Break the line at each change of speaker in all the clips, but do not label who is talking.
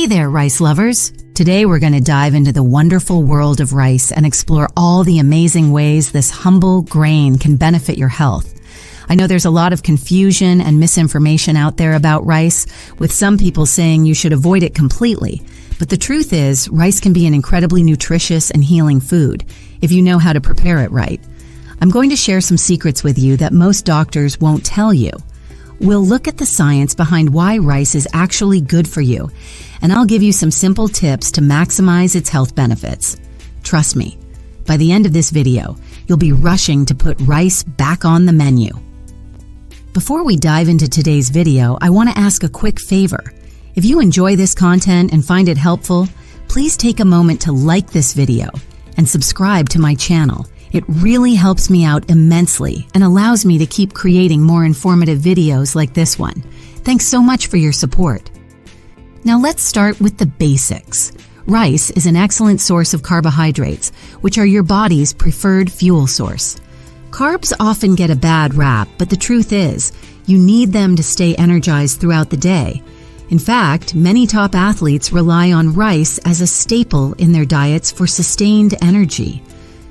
Hey there, rice lovers! Today we're going to dive into the wonderful world of rice and explore all the amazing ways this humble grain can benefit your health. I know there's a lot of confusion and misinformation out there about rice, with some people saying you should avoid it completely. But the truth is, rice can be an incredibly nutritious and healing food if you know how to prepare it right. I'm going to share some secrets with you that most doctors won't tell you. We'll look at the science behind why rice is actually good for you, and I'll give you some simple tips to maximize its health benefits. Trust me, by the end of this video, you'll be rushing to put rice back on the menu. Before we dive into today's video, I want to ask a quick favor. If you enjoy this content and find it helpful, please take a moment to like this video and subscribe to my channel. It really helps me out immensely and allows me to keep creating more informative videos like this one. Thanks so much for your support. Now let's start with the basics. Rice is an excellent source of carbohydrates, which are your body's preferred fuel source. Carbs often get a bad rap, but the truth is, you need them to stay energized throughout the day. In fact, many top athletes rely on rice as a staple in their diets for sustained energy.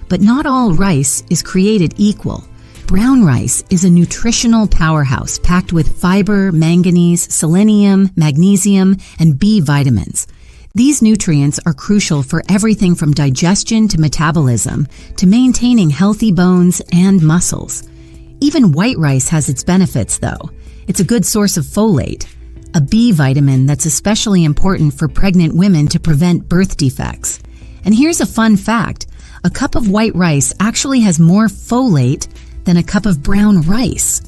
But not all rice is created equal. Brown rice is a nutritional powerhouse packed with fiber, manganese, selenium, magnesium, and B vitamins. These nutrients are crucial for everything from digestion to metabolism to maintaining healthy bones and muscles. Even white rice has its benefits, though. It's a good source of folate, a B vitamin that's especially important for pregnant women to prevent birth defects. And here's a fun fact. A cup of white rice actually has more folate than a cup of brown rice.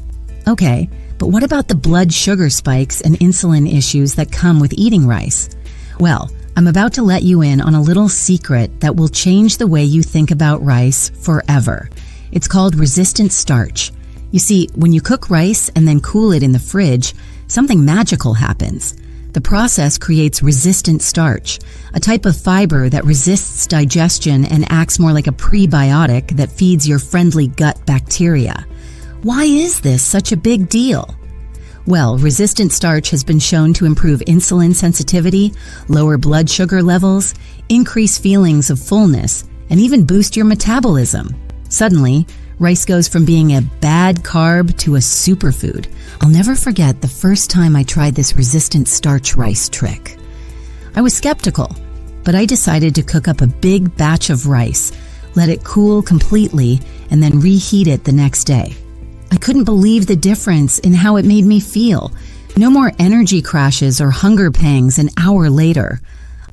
Okay, but what about the blood sugar spikes and insulin issues that come with eating rice? Well, I'm about to let you in on a little secret that will change the way you think about rice forever. It's called resistant starch. You see, when you cook rice and then cool it in the fridge, something magical happens. The process creates resistant starch, a type of fiber that resists digestion and acts more like a prebiotic that feeds your friendly gut bacteria. Why is this such a big deal? Well, resistant starch has been shown to improve insulin sensitivity, lower blood sugar levels, increase feelings of fullness, and even boost your metabolism. Suddenly, rice goes from being a bad carb to a superfood. I'll never forget the first time I tried this resistant starch rice trick. I was skeptical, but I decided to cook up a big batch of rice, let it cool completely, and then reheat it the next day. I couldn't believe the difference in how it made me feel. No more energy crashes or hunger pangs an hour later.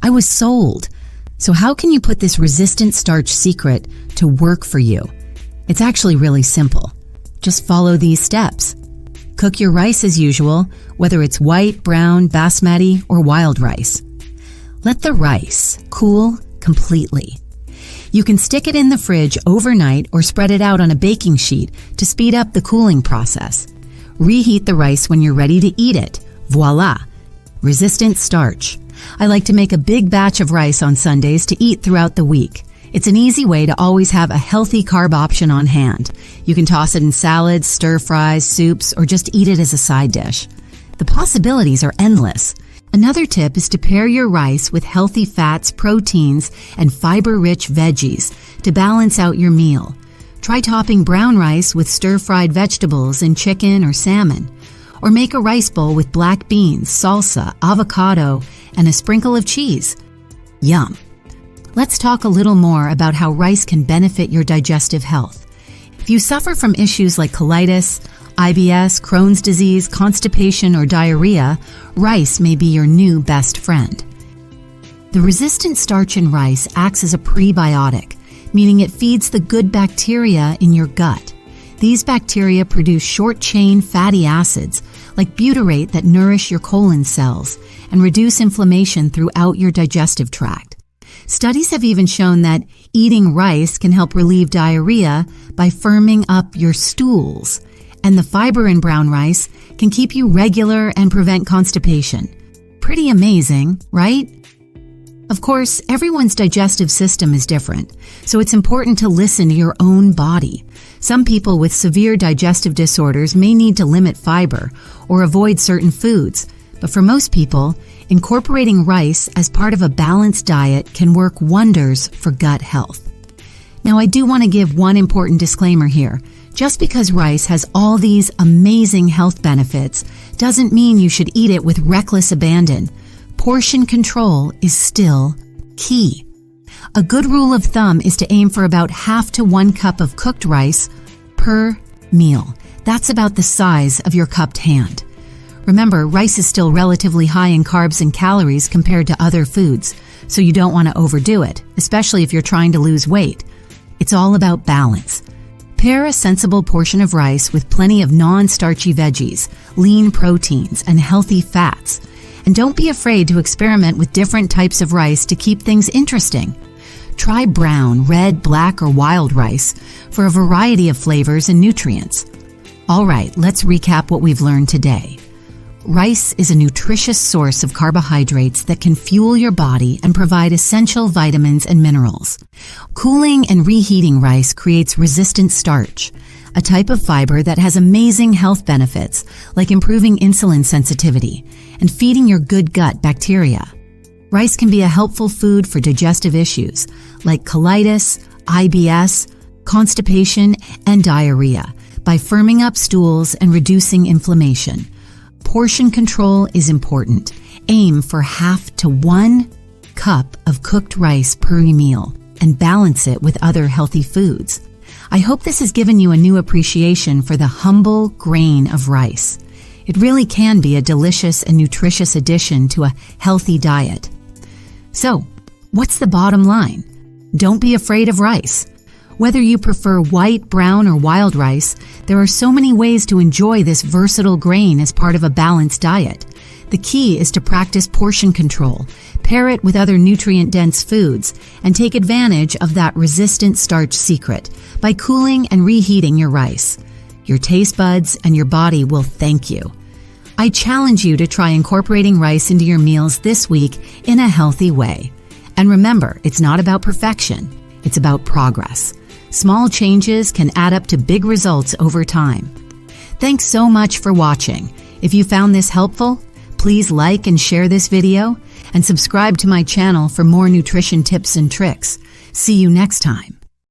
I was sold. So how can you put this resistant starch secret to work for you? It's actually really simple. Just follow these steps. Cook your rice as usual, whether it's white, brown, basmati, or wild rice. Let the rice cool completely. You can stick it in the fridge overnight or spread it out on a baking sheet to speed up the cooling process. Reheat the rice when you're ready to eat it. Voila! Resistant starch. I like to make a big batch of rice on Sundays to eat throughout the week. It's an easy way to always have a healthy carb option on hand. You can toss it in salads, stir-fries, soups, or just eat it as a side dish. The possibilities are endless. Another tip is to pair your rice with healthy fats, proteins, and fiber-rich veggies to balance out your meal. Try topping brown rice with stir-fried vegetables and chicken or salmon. Or make a rice bowl with black beans, salsa, avocado, and a sprinkle of cheese. Yum! Let's talk a little more about how rice can benefit your digestive health. If you suffer from issues like colitis, IBS, Crohn's disease, constipation, or diarrhea, rice may be your new best friend. The resistant starch in rice acts as a prebiotic, meaning it feeds the good bacteria in your gut. These bacteria produce short-chain fatty acids, like butyrate, that nourish your colon cells and reduce inflammation throughout your digestive tract. Studies have even shown that eating rice can help relieve diarrhea by firming up your stools, and the fiber in brown rice can keep you regular and prevent constipation. Pretty amazing, right? Of course, everyone's digestive system is different, so it's important to listen to your own body. Some people with severe digestive disorders may need to limit fiber or avoid certain foods, but for most people, Incorporating rice as part of a balanced diet can work wonders for gut health. Now, I do want to give one important disclaimer here. Just because rice has all these amazing health benefits doesn't mean you should eat it with reckless abandon. Portion control is still key. A good rule of thumb is to aim for about 1/2 to 1 cup of cooked rice per meal. That's about the size of your cupped hand. Remember, rice is still relatively high in carbs and calories compared to other foods, so you don't want to overdo it, especially if you're trying to lose weight. It's all about balance. Pair a sensible portion of rice with plenty of non-starchy veggies, lean proteins, and healthy fats. And don't be afraid to experiment with different types of rice to keep things interesting. Try brown, red, black, or wild rice for a variety of flavors and nutrients. All right, let's recap what we've learned today. Rice is a nutritious source of carbohydrates that can fuel your body and provide essential vitamins and minerals. Cooling and reheating rice creates resistant starch, a type of fiber that has amazing health benefits like improving insulin sensitivity and feeding your good gut bacteria. Rice can be a helpful food for digestive issues like colitis, IBS, constipation, and diarrhea by firming up stools and reducing inflammation. Portion control is important. Aim for 1/2 to 1 cup of cooked rice per meal and balance it with other healthy foods. I hope this has given you a new appreciation for the humble grain of rice. It really can be a delicious and nutritious addition to a healthy diet. So, what's the bottom line? Don't be afraid of rice. Whether you prefer white, brown, or wild rice, there are so many ways to enjoy this versatile grain as part of a balanced diet. The key is to practice portion control, pair it with other nutrient-dense foods, and take advantage of that resistant starch secret by cooling and reheating your rice. Your taste buds and your body will thank you. I challenge you to try incorporating rice into your meals this week in a healthy way. And remember, it's not about perfection, it's about progress. Small changes can add up to big results over time. Thanks so much for watching. If you found this helpful, please like and share this video and subscribe to my channel for more nutrition tips and tricks. See you next time.